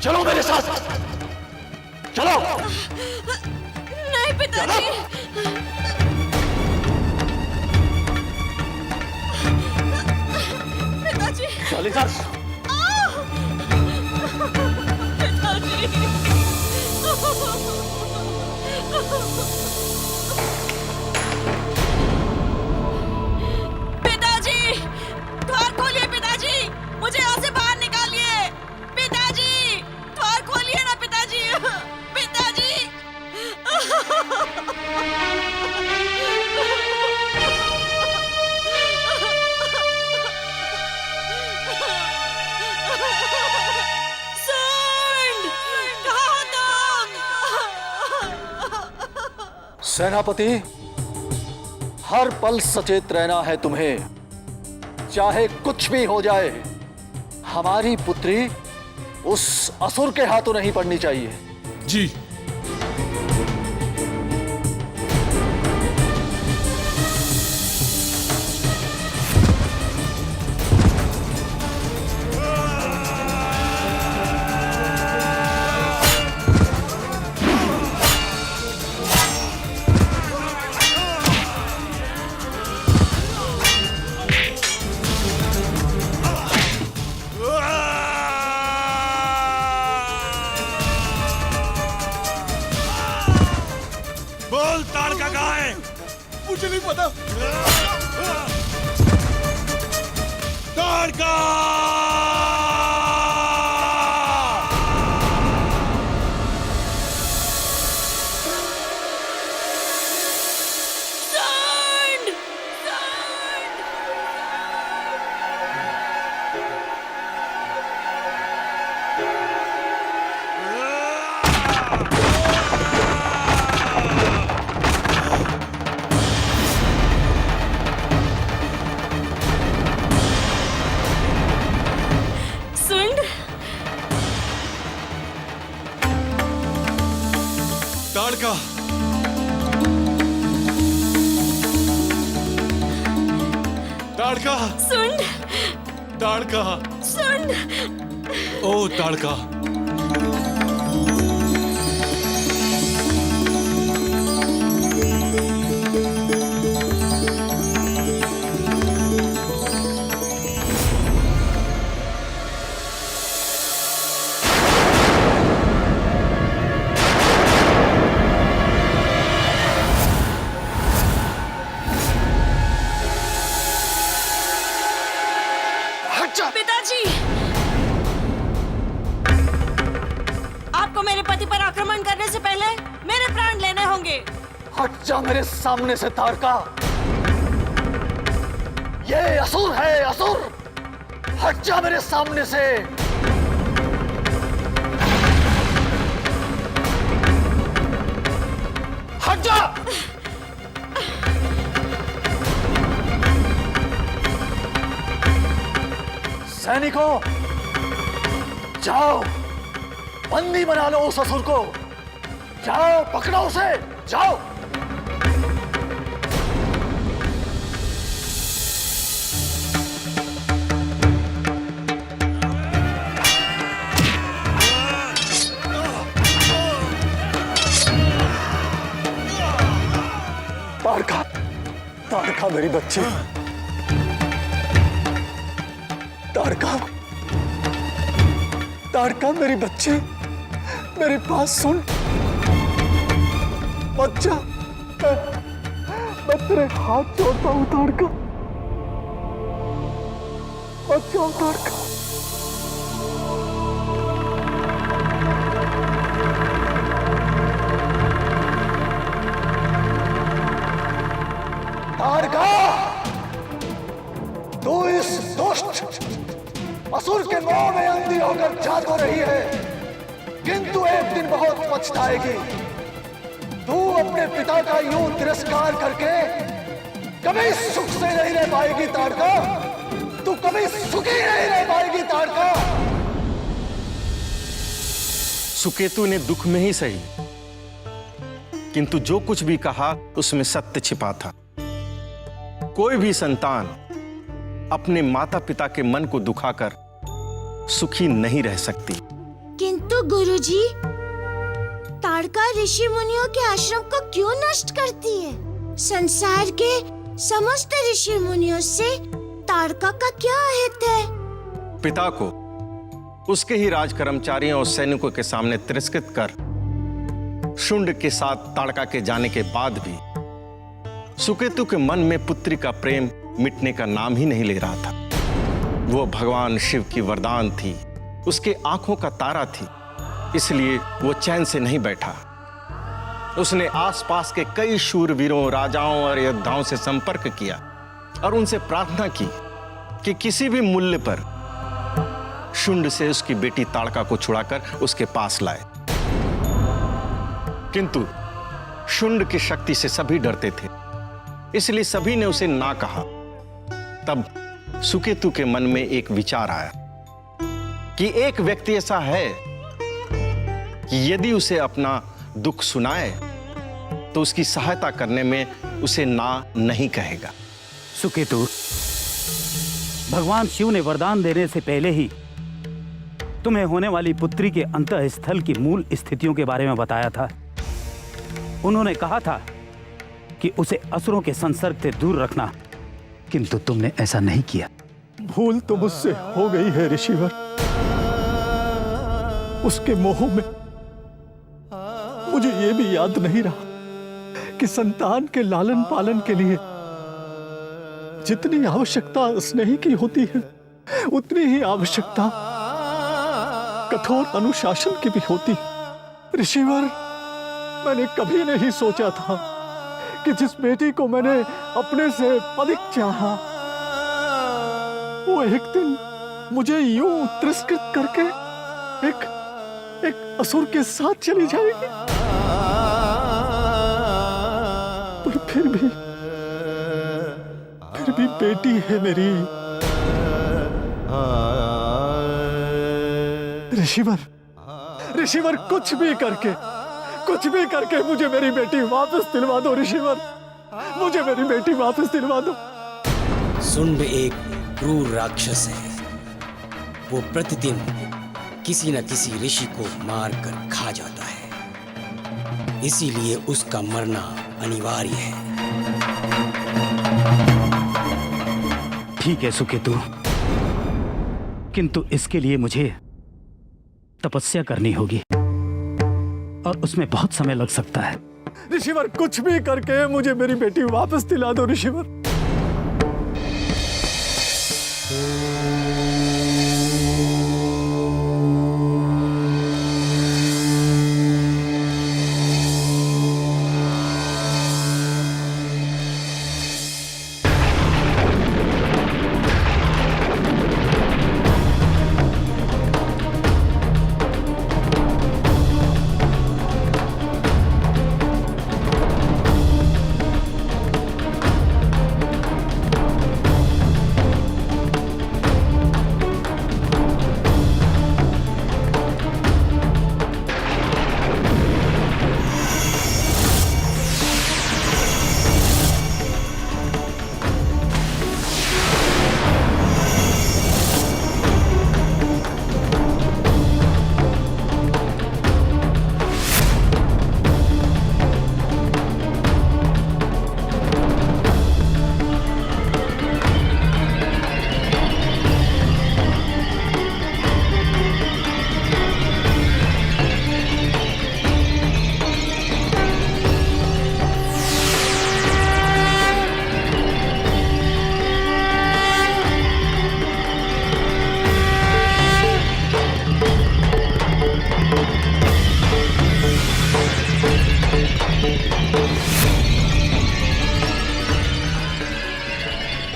चलो मेरे साथ, चलो। नहीं पिताजी। पिताजी। चल इधर। पिताजी। पिताजी, द्वार खोलिए पिताजी, मुझे यहाँ से बाहर निकालिए। पिताजी, द्वार खोलिए ना पिताजी। पिताजी। सुंड, कहाँ हो तुम? सेनापति, हर पल सचेत रहना है तुम्हें, चाहे कुछ भी हो जाए। हमारी पुत्री उस असुर के हाथों नहीं पड़नी चाहिए। जी। बोल, ताड़का कहाँ है? मुझे नहीं पता। ताड़का! सुंड! सुंड! ताड़का! ताड़का! सुंड! ताड़का! सुंड! ओ ताड़का! पिताजी, आपको मेरे पति पर आक्रमण करने से पहले मेरे प्राण लेने होंगे। हट जा मेरे सामने से ताड़का, ये असुर है, असुर। हट जा मेरे सामने से। हट जा। सैनिकों, जाओ, बंदी बना लो उस असुर को। जाओ, पकड़ो उसे, जाओ। ताड़का, ताड़का मेरी बच्ची, ताड़का, ताड़का मेरी बच्ची, मेरी बात सुन। बच्चा, मैं तेरे हाथ जोड़ता हूँ ताड़का, बच्चा ताड़का। ताड़का, तू इस दुष्ट असुर के मोह में अंधी होकर जाग रही है, किंतु एक दिन बहुत पछताएगी। तू अपने पिता का यूं तिरस्कार करके कभी सुख से नहीं रह पाएगी ताड़का, तू कभी सुखी नहीं रह पाएगी ताड़का। सुकेतु ने दुख में ही सही, किंतु जो कुछ भी कहा उसमें सत्य छिपा था। कोई भी संतान अपने माता पिता के मन को दुखाकर सुखी नहीं रह सकती। किंतु गुरुजी, ताड़का ऋषि मुनियों के आश्रम को क्यों नष्ट करती है? संसार के समस्त ऋषि मुनियों से ताड़का का क्या हित है? पिता को उसके ही राज कर्मचारियों और सैनिकों के सामने तिरस्कृत कर शुंड के साथ ताड़का के जाने के बाद भी सुकेतु के मन में पुत्री का प्रेम मिटने का नाम ही नहीं ले रहा था। वो भगवान शिव की वरदान थी, उसके आंखों का तारा थी, इसलिए वो चैन से नहीं बैठा। उसने आसपास के कई शूरवीरों, राजाओं और योद्धाओं से संपर्क किया और उनसे प्रार्थना की कि किसी भी मूल्य पर शुंड से उसकी बेटी ताड़का को छुड़ाकर उसके पास लाए। किंतु शुंड की शक्ति से सभी डरते थे, इसलिए सभी ने उसे ना कहा। तब सुकेतु के मन में एक विचार आया कि एक व्यक्ति ऐसा है कि यदि उसे अपना दुख सुनाए तो उसकी सहायता करने में उसे ना नहीं कहेगा। सुकेतु, भगवान शिव ने वरदान देने से पहले ही तुम्हें होने वाली पुत्री के अंतःस्थल की मूल स्थितियों के बारे में बताया था। उन्होंने कहा था कि उसे असुरों के संसर्ग से दूर रखना, किंतु तुमने ऐसा नहीं किया। भूल तो मुझसे हो गई है ऋषिवर। उसके मोह में मुझे ये भी याद नहीं रहा कि संतान के लालन पालन के लिए जितनी आवश्यकता स्नेह की होती है, उतनी ही आवश्यकता कठोर अनुशासन की भी होती है। ऋषिवर, मैंने कभी नहीं सोचा था कि जिस बेटी को मैंने अपने से अधिक चाहा, वो एक दिन मुझे यूं तिरस्कृत करके एक असुर के साथ चली जाएगी। पर फिर भी बेटी है मेरी। ऋषिवर, कुछ भी करके मुझे मेरी बेटी वापस दिलवा दो। ऋषिवर, मुझे मेरी बेटी वापस दिलवा दो। शुंड एक क्रूर राक्षस है। वो प्रतिदिन किसी न किसी ऋषि को मार कर खा जाता है, इसीलिए उसका मरना अनिवार्य है। ठीक है सुकेतु, किंतु इसके लिए मुझे तपस्या करनी होगी और उसमें बहुत समय लग सकता है। ऋषिवर, कुछ भी करके मुझे मेरी बेटी वापस दिला दो। ऋषिवर,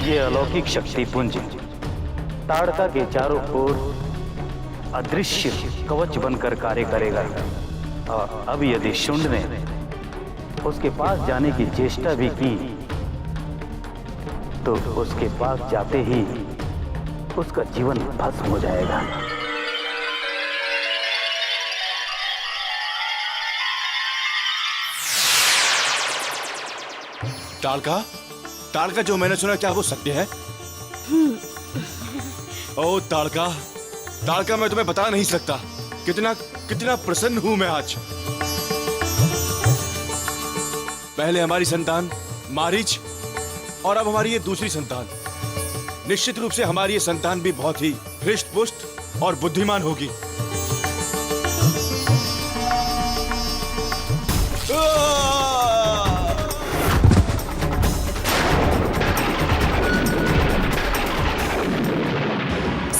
ये अलौकिक शक्ति पुंज ताड़का के चारों ओर अदृश्य कवच बनकर कार्य करेगा। और अब यदि शुंड ने उसके पास जाने की चेष्टा भी की तो उसके पास जाते ही उसका जीवन भस्म हो जाएगा। ताड़का जो मैंने सुना, क्या वो सत्य है? ओ ताड़का, मैं तुम्हें बता नहीं सकता। कितना कितना प्रसन्न हूं मैं आज। पहले हमारी संतान मारीच और अब हमारी ये दूसरी संतान। निश्चित रूप से हमारी ये संतान भी बहुत ही हृष्ट पुष्ट और बुद्धिमान होगी।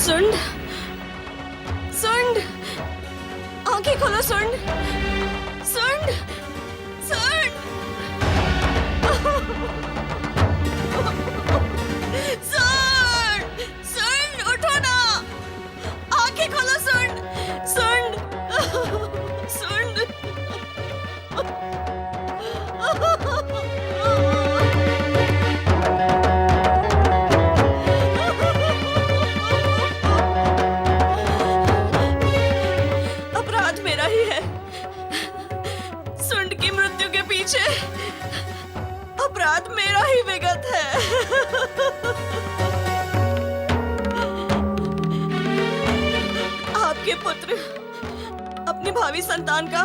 सुंड, सुंड, आंखें खोलो सुंड, सुंड, सुंड, सुंड, सुंड, उठो ना, आंखें खोलो सुंड, सुंड, सुंड। अपराध मेरा ही है। सुंड की मृत्यु के पीछे अपराध मेरा ही विगत है। आपके पुत्र अपनी भावी संतान का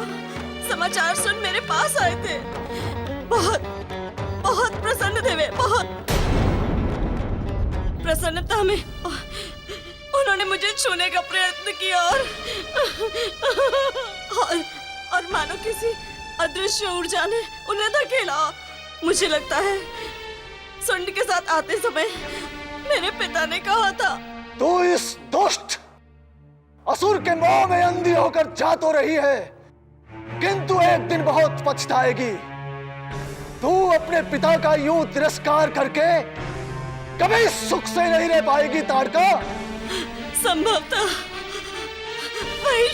समाचार सुन मेरे पास आए थे। बहुत बहुत प्रसन्न थे वे, बहुत प्रसन्नता में उन्होंने मुझे छूने का प्रयत्न किया और मानो किसी अदृश्य ऊर्जा ने उन्हें धकेला। मुझे लगता है सुंड के साथ आते समय मेरे पिता ने कहा था, तू इस दुष्ट असुर के मोह में अंधी होकर जा तो रही है, किंतु एक दिन बहुत पछताएगी। तू अपने पिता का यूं तिरस्कार करके कभी सुख से नहीं रह पाएगी ताड़का। संभवतः वही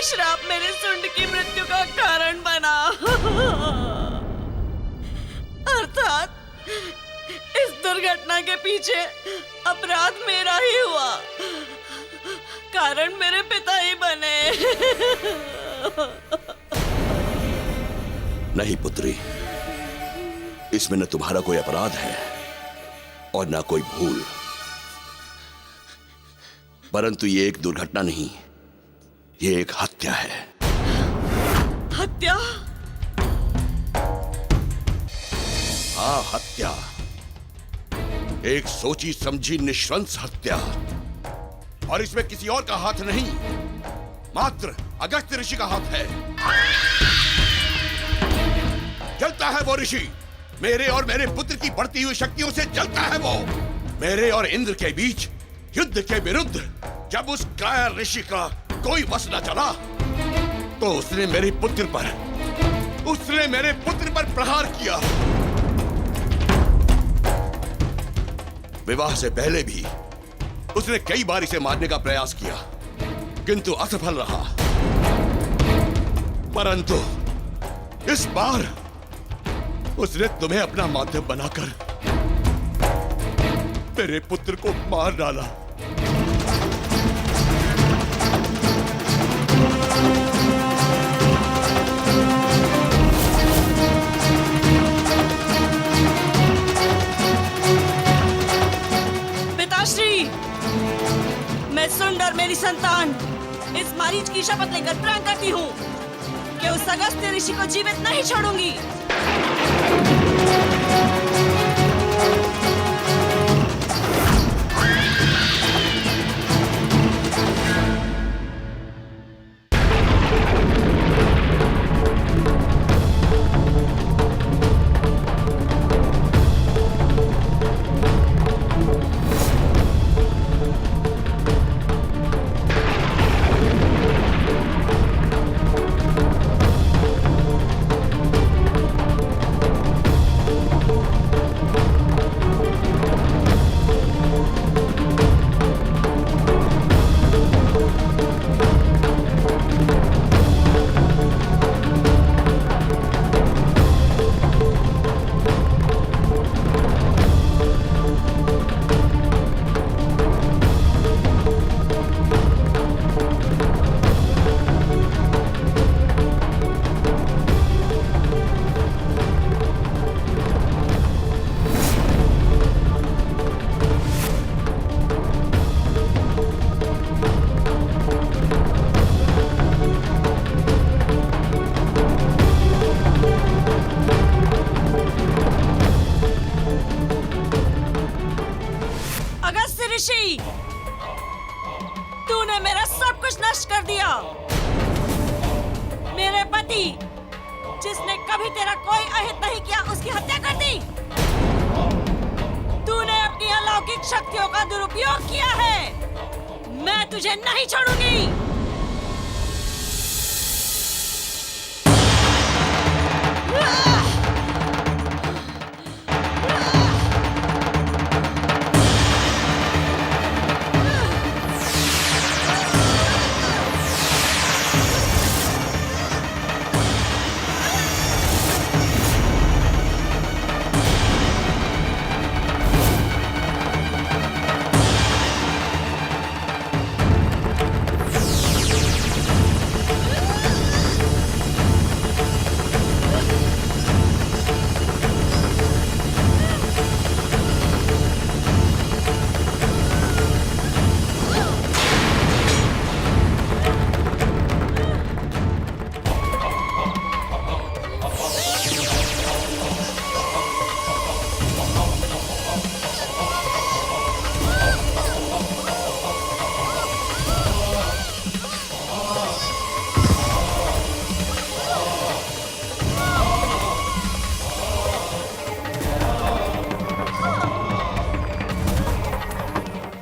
श्राप मेरे सुंड की मृत्यु का कारण बना। अर्थात इस दुर्घटना के पीछे अपराध मेरा ही हुआ, कारण मेरे पिता ही बने। नहीं पुत्री, इसमें न तुम्हारा कोई अपराध है और न कोई भूल, परंतु ये एक दुर्घटना नहीं, ये एक हत्या है। हत्या? हाँ, हत्या। एक सोची समझी निश्वंस हत्या, और इसमें किसी और का हाथ नहीं, मात्र अगस्त्य ऋषि का हाथ है। जलता है वो ऋषि, मेरे और मेरे पुत्र की बढ़ती हुई शक्तियों से जलता है वो। मेरे और इंद्र के बीच युद्ध के विरुद्ध जब उस कायर ऋषि का कोई बस न चला, तो उसने मेरे पुत्र पर प्रहार किया। विवाह से पहले भी उसने कई बार इसे मारने का प्रयास किया, किंतु असफल रहा। परंतु इस बार उसने तुम्हें अपना माध्यम बनाकर मेरे पुत्र को मार डाला। पिताश्री, मैं सुंड और मेरी संतान इस मारीच की शपथ लेकर प्रण करती हूँ कि उस अगस्त्य ऋषि को जीवित नहीं छोड़ूंगी। ऋषि, तूने मेरा सब कुछ नष्ट कर दिया। मेरे पति जिसने कभी तेरा कोई अहित नहीं किया, उसकी हत्या कर दी। तूने अपनी अलौकिक शक्तियों का दुरुपयोग किया है। मैं तुझे नहीं छोड़ूंगी।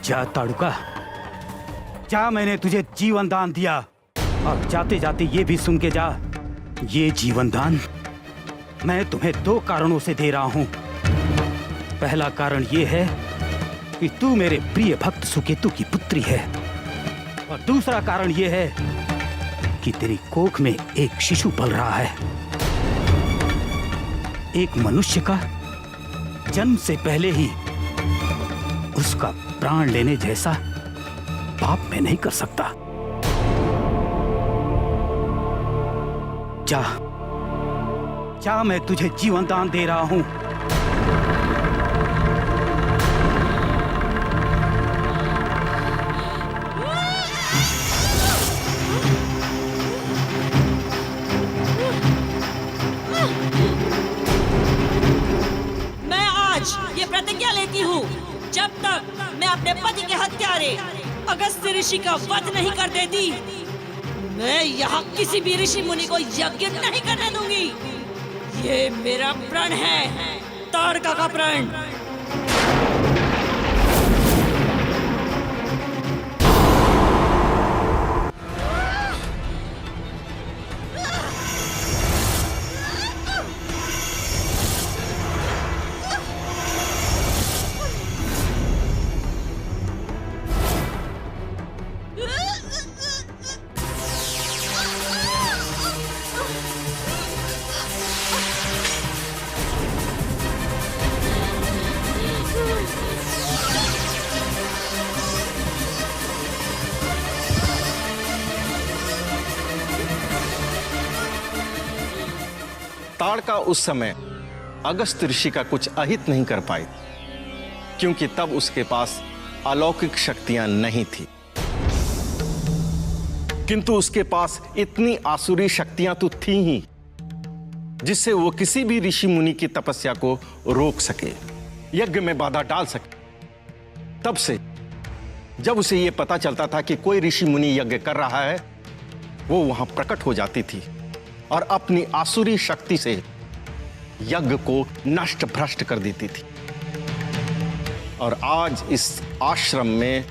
जा ताड़ुका, जा, मैंने तुझे जीवन दान दिया। और जाते जाते ये भी सुन के जा, ये जीवन दान मैं तुम्हें 2 कारणों से दे रहा हूं। पहला कारण ये है कि तू मेरे प्रिय भक्त सुकेतु की पुत्री है, और दूसरा कारण ये है कि तेरी कोख में एक शिशु पल रहा है। एक मनुष्य का जन्म से पहले ही उसका प्राण लेने जैसा पाप मैं नहीं कर सकता। जा, जा, मैं तुझे जीवन दान दे रहा हूं। मैं आज ये प्रतिज्ञा लेती हूँ, जब तक मैं अपने पति के हत्यारे अगस्त्य ऋषि का वध नहीं कर देती, मैं यहाँ किसी भी ऋषि मुनि को यज्ञ नहीं करने दूंगी। ये मेरा प्रण है, ताड़का का प्रण। ताड़का उस समय अगस्त्य ऋषि का कुछ अहित नहीं कर पाई, क्योंकि तब उसके पास अलौकिक शक्तियां नहीं थी। किंतु उसके पास इतनी आसुरी शक्तियां तो थी ही, जिससे वो किसी भी ऋषि मुनि की तपस्या को रोक सके, यज्ञ में बाधा डाल सके। तब से जब उसे यह पता चलता था कि कोई ऋषि मुनि यज्ञ कर रहा है, वो वहां प्रकट हो जाती थी और अपनी आसुरी शक्ति से यज्ञ को नष्ट भ्रष्ट कर देती थी। और आज इस आश्रम में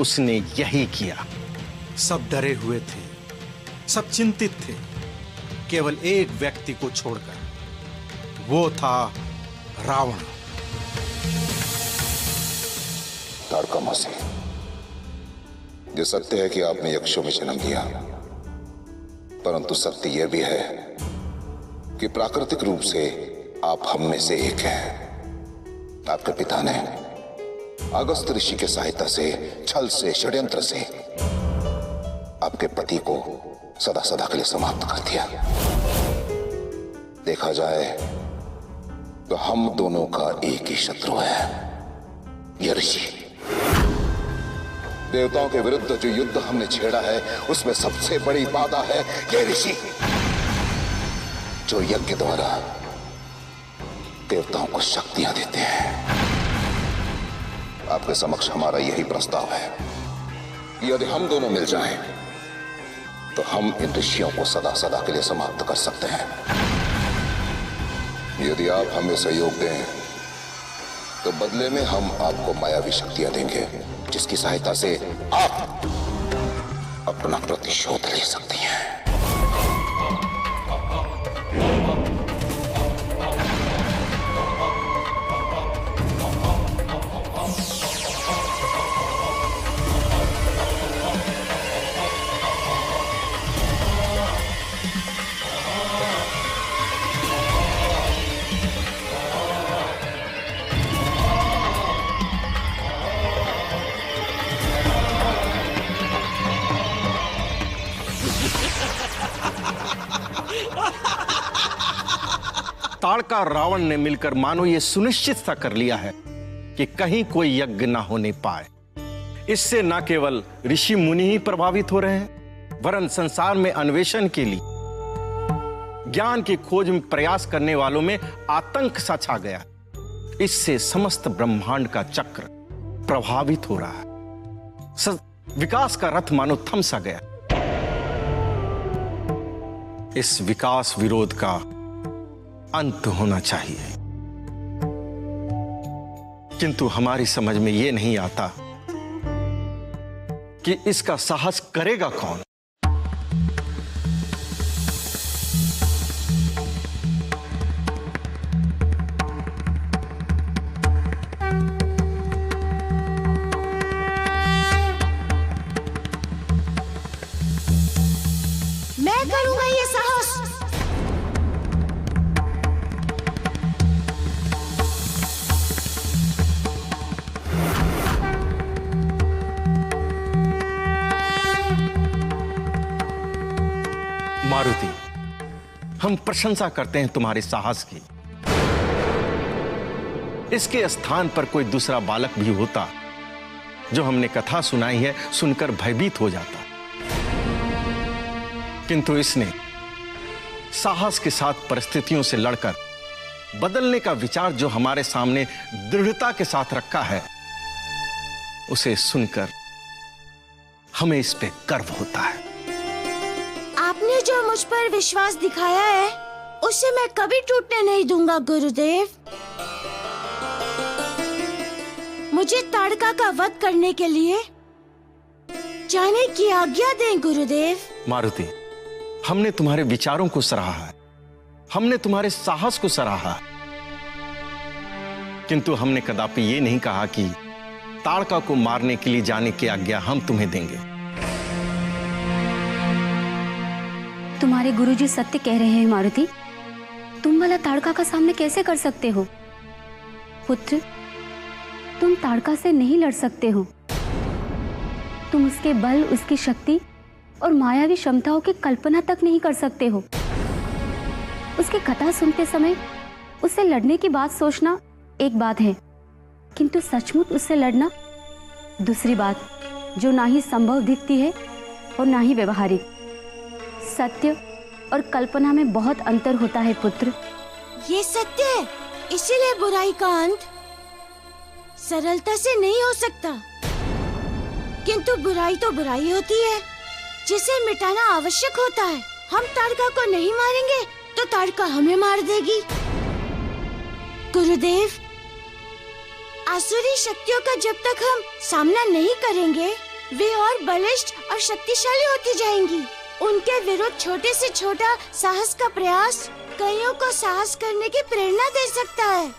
उसने यही किया। सब डरे हुए थे, सब चिंतित थे, केवल एक व्यक्ति को छोड़कर, वो था रावण। ताड़का मौसी, ये सत्य है कि आपने यक्षों में जन्म लिया, परंतु सत्य यह भी है कि प्राकृतिक रूप से आप हम में से एक हैं। आपके पिता ने अगस्त्य ऋषि के सहायता से, छल से, षड्यंत्र से आपके पति को सदा सदा के लिए समाप्त कर दिया। देखा जाए तो हम दोनों का एक ही शत्रु है, यह ऋषि। देवताओं के विरुद्ध जो युद्ध हमने छेड़ा है, उसमें सबसे बड़ी बाधा है ये ऋषि, जो यज्ञ द्वारा देवताओं को शक्तियां देते हैं। आपके समक्ष हमारा यही प्रस्ताव है कि यदि हम दोनों मिल जाएं, तो हम इन ऋषियों को सदा सदा के लिए समाप्त कर सकते हैं। यदि आप हमें सहयोग दें, तो बदले में हम आपको मायावी शक्तियां देंगे, जिसकी सहायता से आप अपना प्रतिशोध ले सकती हैं। ताड़का और रावण ने मिलकर मानो ये सुनिश्चित सा कर लिया है कि कहीं कोई यज्ञ ना होने पाए। इससे न केवल ऋषि मुनि ही प्रभावित हो रहे हैं, वरन संसार में अन्वेषण के लिए ज्ञान की खोज में प्रयास करने वालों में आतंक सा छा गया। इससे समस्त ब्रह्मांड का चक्र प्रभावित हो रहा है। विकास का रथ मानो थम सा गया। इस विकास विरोध का अंत होना चाहिए, किंतु हमारी समझ में यह नहीं आता कि इसका साहस करेगा कौन। मैं करूंगा ये साहस। मारुति, हम प्रशंसा करते हैं तुम्हारे साहस की। इसके स्थान पर कोई दूसरा बालक भी होता जो हमने कथा सुनाई है सुनकर भयभीत हो जाता, किंतु इसने साहस के साथ परिस्थितियों से लड़कर बदलने का विचार जो हमारे सामने दृढ़ता के साथ रखा है, उसे सुनकर हमें इस पे गर्व होता है। आपने जो मुझ पर विश्वास दिखाया है, उसे मैं कभी टूटने नहीं दूंगा गुरुदेव। मुझे ताड़का का वध करने के लिए जाने की आज्ञा दें गुरुदेव। मारुति, हमने तुम्हारे विचारों को सराहा है, हमने तुम्हारे साहस को सराहा है, किंतु हमने कदापि ये नहीं कहा कि ताड़का को मारने के लिए जाने की आज्ञा हम तुम्हें देंगे। तुम्हारे गुरुजी सत्य कह रहे हैं मारुति। तुम भला ताड़का का सामना कैसे कर सकते हो? पुत्र, तुम ताड़का से नहीं लड़ सकते हो। तुम उसके बल, उसकी शक्ति और मायावी क्षमताओं की कल्पना तक नहीं कर सकते हो। उसकी कथा सुनते समय उससे लड़ने की बात सोचना एक बात है, किंतु सचमुच उससे लड़ना दूसरी बात, जो ना ही संभव दिखती है और ना ही व्यवहारिक। सत्य और कल्पना में बहुत अंतर होता है पुत्र। ये सत्य है, इसीलिए बुराई का अंत सरलता से नहीं हो सकता। किंतु बुराई तो बुराई होती है, जिसे मिटाना आवश्यक होता है। हम ताड़का को नहीं मारेंगे तो ताड़का हमें मार देगी। गुरुदेव, आसुरी शक्तियों का जब तक हम सामना नहीं करेंगे, वे और बलिष्ठ और शक्तिशाली होती जाएंगी। उनके विरुद्ध छोटे से छोटा साहस का प्रयास कईयों को साहस करने की प्रेरणा दे सकता है।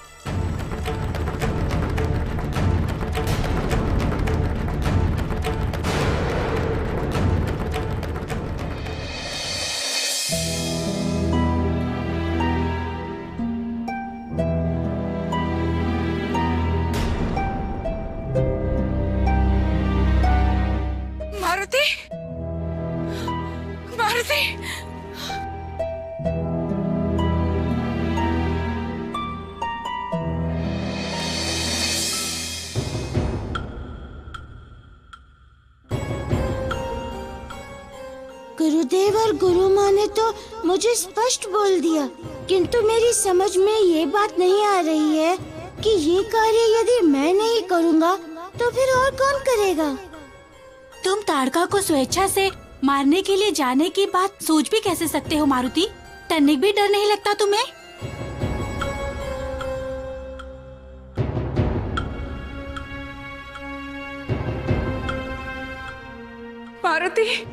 मारुति, मारुति, गुरुदेव और गुरु माँ ने तो मुझे स्पष्ट बोल दिया, किंतु मेरी समझ में ये बात नहीं आ रही है कि ये कार्य यदि मैं नहीं करूँगा तो फिर और कौन करेगा? तुम ताड़का को स्वेच्छा से मारने के लिए जाने की बात सोच भी कैसे सकते हो मारुति? तनिक भी डर नहीं लगता तुम्हें? मारुति,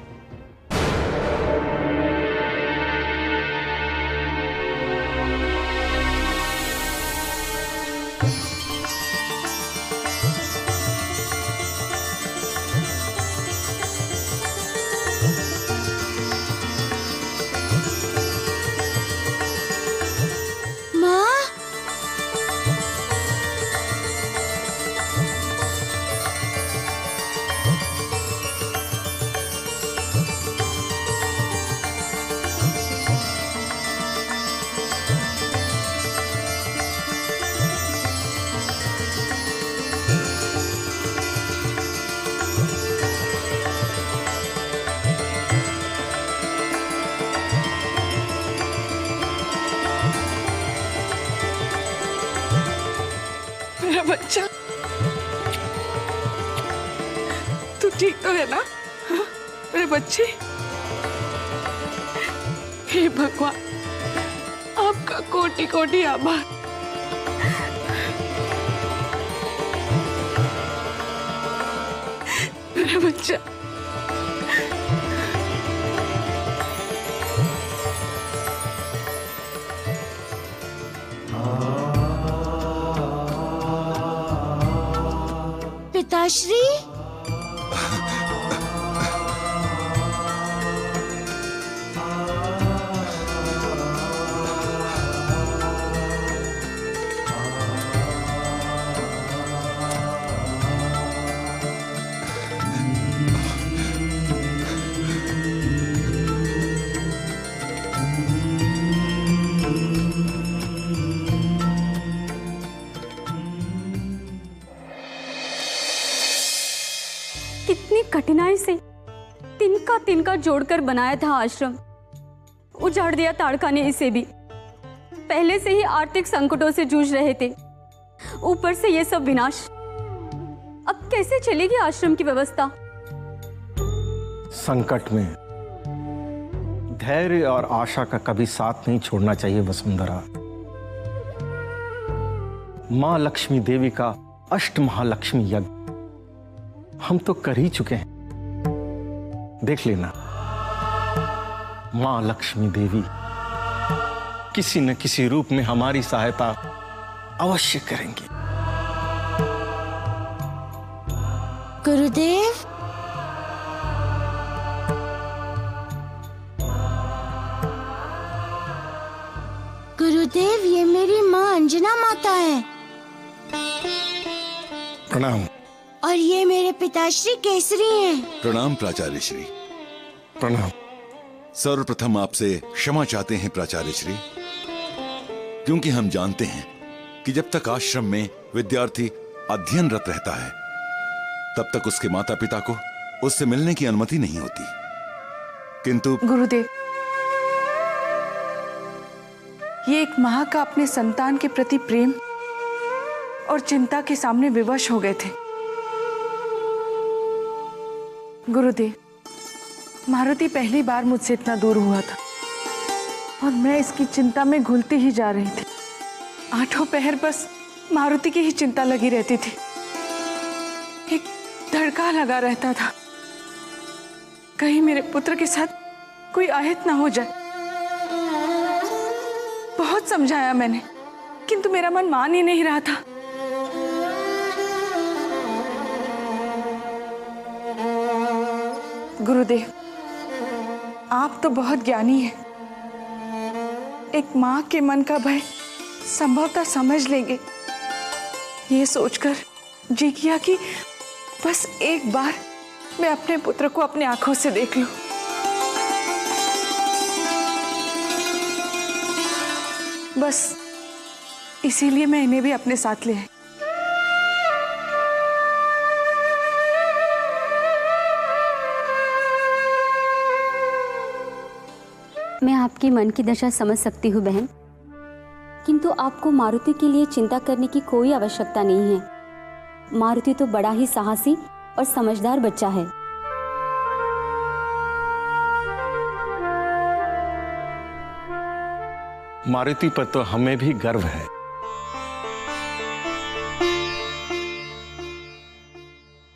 मेरा बच्चा, तू ठीक तो है ना? हाँ? मेरे बच्चे, हे भगवान, आपका कोटि कोटि आभार। मेरा बच्चा, पिताश्री, कितनी कठिनाई से तिनका तिनका जोड़कर बनाया था आश्रम, उजाड़ दिया ताड़का ने इसे भी। पहले से ही आर्थिक संकटों से जूझ रहे थे, ऊपर से ये सब विनाश। अब कैसे चलेगी आश्रम की व्यवस्था? संकट में धैर्य और आशा का कभी साथ नहीं छोड़ना चाहिए वसुंधरा। मां लक्ष्मी देवी का अष्टमहालक्ष्मी यज्ञ हम तो कर ही चुके हैं। देख लेना, मां लक्ष्मी देवी किसी न किसी रूप में हमारी सहायता अवश्य करेंगी। गुरुदेव, गुरुदेव, ये मेरी माँ अंजना माता है। प्रणाम। और ये मेरे पिताश्री केसरी हैं। प्रणाम प्राचार्य श्री। प्रणाम। सर्वप्रथम आपसे क्षमा चाहते हैं प्राचार्य श्री, क्योंकि हम जानते हैं कि जब तक आश्रम में विद्यार्थी अध्ययनरत रहता है तब तक उसके माता पिता को उससे मिलने की अनुमति नहीं होती। किंतु गुरुदेव, ये एक माँ का अपने संतान के प्रति प्रेम और चिंता के सामने विवश हो गए थे। गुरुदेव, मारुति पहली बार मुझसे इतना दूर हुआ था और मैं इसकी चिंता में घुलती ही जा रही थी। आठों पहर बस मारुति की ही चिंता लगी रहती थी। एक धड़का लगा रहता था, कहीं मेरे पुत्र के साथ कोई आहित ना हो जाए। बहुत समझाया मैंने, किंतु मेरा मन मान ही नहीं रहा था। गुरुदेव, आप तो बहुत ज्ञानी हैं। एक माँ के मन का भय संभवतः समझ लेंगे, ये सोचकर जी किया कि बस एक बार मैं अपने पुत्र को अपने आंखों से देख लूं। बस इसीलिए मैं इन्हें भी अपने साथ ले आई। मैं आपकी मन की दशा समझ सकती हूँ बहन, किंतु आपको मारुति के लिए चिंता करने की कोई आवश्यकता नहीं है। मारुति तो बड़ा ही साहसी और समझदार बच्चा है। मारुति पर तो हमें भी गर्व है।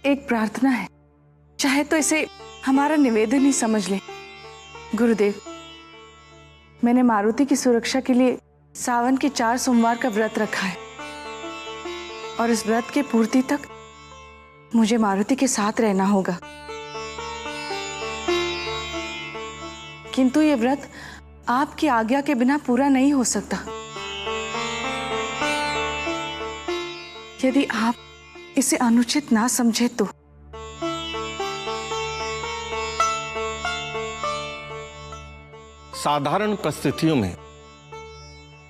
एक प्रार्थना है, चाहे तो इसे हमारा निवेदन ही समझ ले। गुरुदेव, मैंने मारुति की सुरक्षा के लिए सावन के 4 सोमवार का व्रत रखा है और इस व्रत के पूर्ति तक मुझे मारुति के साथ रहना होगा। किंतु ये व्रत आपकी आज्ञा के बिना पूरा नहीं हो सकता। यदि आप इसे अनुचित ना समझे तो। साधारण परिस्थितियों में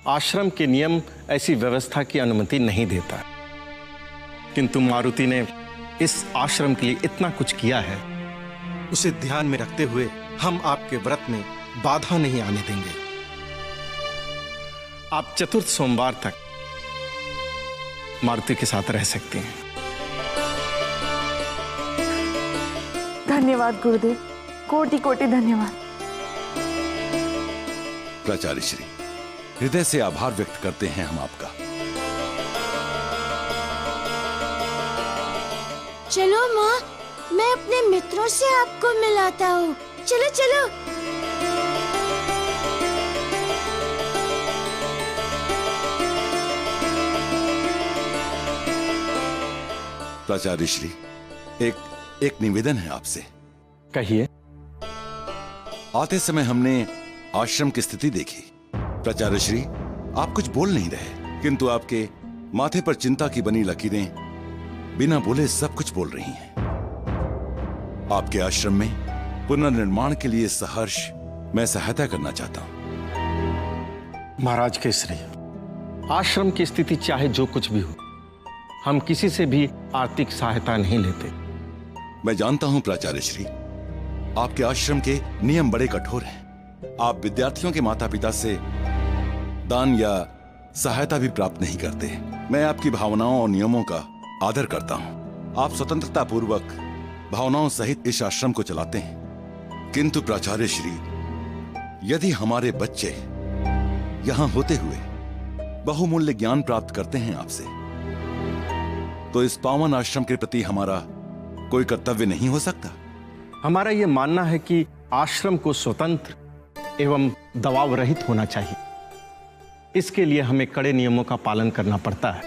आश्रम के नियम ऐसी व्यवस्था की अनुमति नहीं देता, किंतु मारुति ने इस आश्रम के लिए इतना कुछ किया है। उसे ध्यान में रखते हुए हम आपके व्रत में बाधा नहीं आने देंगे। आप चतुर्थ सोमवार तक मारुति के साथ रह सकते हैं। धन्यवाद गुरुदेव, कोटि कोटि धन्यवाद। प्राचार्य श्री, हृदय से आभार व्यक्त करते हैं हम आपका। चलो माँ, मैं अपने मित्रों से आपको मिलाता हूँ। चलो चलो। प्राचार्य श्री, एक निवेदन है आपसे। कहिए। आते समय हमने आश्रम की स्थिति देखी। प्राचार्य श्री, आप कुछ बोल नहीं रहे, किंतु आपके माथे पर चिंता की बनी लकीरें बिना बोले सब कुछ बोल रही हैं। आपके आश्रम में पुनर्निर्माण के लिए सहर्ष मैं सहायता करना चाहता हूं। महाराज केसरी, आश्रम की स्थिति चाहे जो कुछ भी हो, हम किसी से भी आर्थिक सहायता नहीं लेते। मैं जानता हूं प्राचार्य श्री, आपके आश्रम के नियम बड़े कठोर हैं। आप विद्यार्थियों के माता पिता से दान या सहायता भी प्राप्त नहीं करते। मैं आपकी भावनाओं और नियमों का आदर करता हूं। आप स्वतंत्रता पूर्वक भावनाओं सहित इस आश्रम को चलाते हैं। किंतु प्राचार्य श्री, यदि हमारे बच्चे यहां होते हुए बहुमूल्य ज्ञान प्राप्त करते हैं आपसे, तो इस पावन आश्रम के प्रति हमारा कोई कर्तव्य नहीं हो सकता? हमारा यह मानना है कि आश्रम को स्वतंत्र एवं दबाव रहित होना चाहिए। इसके लिए हमें कड़े नियमों का पालन करना पड़ता है,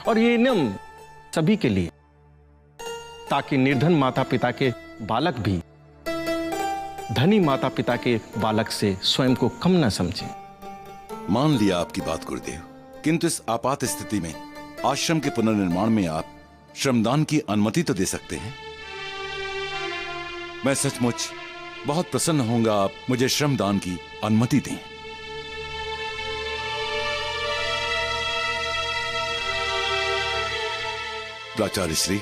और ये नियम सभी के लिए, ताकि निर्धन माता पिता के बालक भी धनी माता पिता के बालक से स्वयं को कम न समझें। मान लिया आपकी बात गुरुदेव, किंतु इस आपात स्थिति में आश्रम के पुनर्निर्माण में आप श्रमदान की अनुमति तो दे सकते हैं। मैं सचमुच बहुत प्रसन्न होऊंगा आप मुझे श्रमदान की अनुमति दें। प्राचार्य श्री,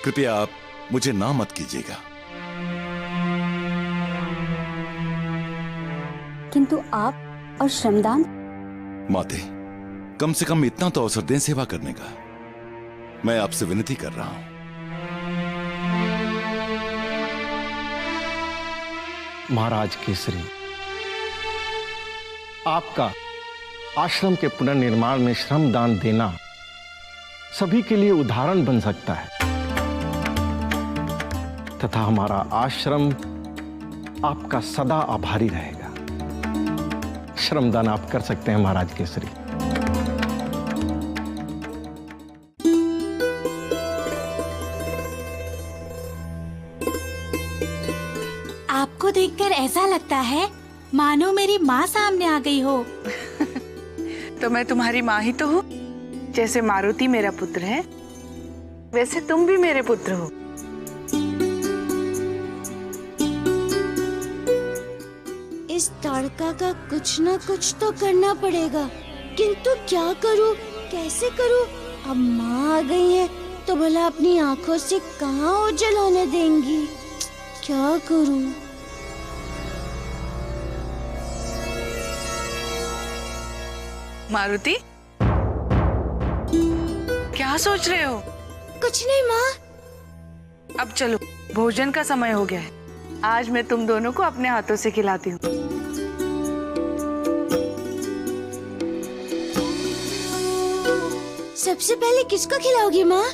कृपया आप मुझे ना मत कीजिएगा। किंतु आप और श्रमदान? माते, कम से कम इतना तो अवसर दें सेवा करने का। मैं आपसे विनती कर रहा हूं। महाराज केसरी, आपका आश्रम के पुनर्निर्माण में श्रमदान देना सभी के लिए उदाहरण बन सकता है, तथा हमारा आश्रम आपका सदा आभारी रहेगा। श्रमदान आप कर सकते हैं महाराज केसरी। आपको देखकर ऐसा लगता है मानो मेरी माँ सामने आ गई हो। तो मैं तुम्हारी माँ ही तो हूँ। जैसे मारुति मेरा पुत्र है, वैसे तुम भी मेरे पुत्र हो। इस ताड़का का कुछ ना कुछ तो करना पड़ेगा, किंतु क्या करूँ, कैसे करूँ? अब माँ आ गई है तो भला अपनी आंखों से कहाँ ओझल होने देंगी? क्या करूँ? मारुति, क्या क्या सोच रहे हो? कुछ नहीं माँ। अब चलो, भोजन का समय हो गया है। आज मैं तुम दोनों को अपने हाथों से खिलाती हूँ। सबसे पहले किसको खिलाओगी माँ?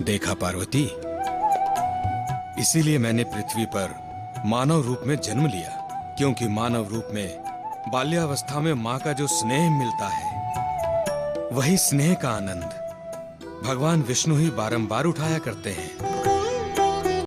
देखा पार्वती, इसीलिए मैंने पृथ्वी पर मानव रूप में जन्म लिया, क्योंकि मानव रूप में बाल्यावस्था में माँ का जो स्नेह मिलता है, वही स्नेह का आनंद भगवान विष्णु ही बारंबार उठाया करते हैं।